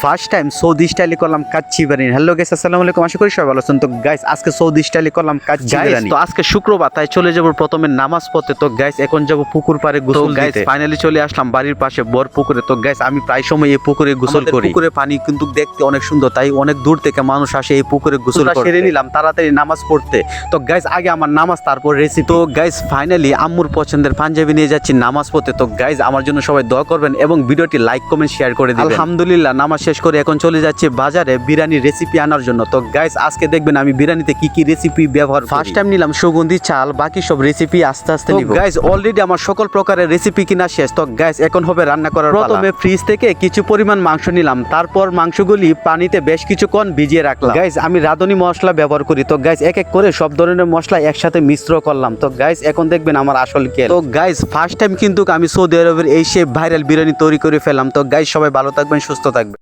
First time Saudi স্টাইলে করলাম kacchi biryani. Hello guys, আসসালামু আলাইকুম, আশা করি সবাই ভালো আছেন। তো গাইস আজকে সৌদি স্টাইলে করলাম কাচ্চি বিরিয়ানি। তো আজকে শুক্রবার, তাই চলে যাব প্রথমে নামাজ পড়তে। তো গাইস এখন যাব পুকুর পাড়ে গোসল দিতে। গাইস ফাইনালি চলে আসলাম বাড়ির পাশে বড় পুকুরে। তো গাইস আমি প্রায় সময় এই পুকুরে গোসল করি। পুকুরে পানি কিন্তু দেখতে অনেক সুন্দর, তাই অনেক দূর থেকে মানুষ আসে এই পুকুরে গোসল করতে। সেরে নিলাম তাড়াতাড়ি নামাজ পড়তে। তো গাইস আগে আমার নামাজ, তারপর রেসিপি। তো গাইস ফাইনালি আম্মুর পছন্দের পাঞ্জাবি নিয়ে যাচ্ছি নামাজ পড়তে। তো গাইস আমার জন্য সবাই দোয়া করবেন এবং ভিডিওটি লাইক কমেন্ট শেয়ার করে দিবেন। আলহামদুলিল্লাহ নামাজ শেষ করে এখন চলে যাচ্ছি বাজারে বিরিয়ানির রেসিপি আনার জন্য। তো গাইস আজকে দেখবেন আমি বিরিয়ানিতে কি কি রেসিপি ব্যবহার করি। ফার্স্ট টাইম নিলাম সুগন্ধি চাল, বাকি সব রেসিপি আস্তে আস্তে নিব। গাইস অলরেডি আমার সকল প্রকারের রেসিপি কিনা শেষ। তো গাইস এখন হবে রান্না করার পালা। প্রথমে ফ্রিজ থেকে কিছু পরিমাণ মাংস নিলাম, তারপর মাংসগুলি পানিতে বেশ কিছুক্ষণ ভিজিয়ে রাখলাম। গাইস আমি রাঁধুনি মশলা ব্যবহার করি। তো গাইস এক এক করে সব ধরনের মশলা একসাথে মিশ্র করলাম। তো গাইস এখন দেখবেন আমার আসল কেল। তো গাইস ফার্স্ট টাইম কিন্তু আমি সৌদি আরবের এই সেই ভাইরাল বিরিয়ানি তৈরি করে ফেললাম। তো গাইস সবাই ভালো থাকবেন, সুস্থ থাকবেন।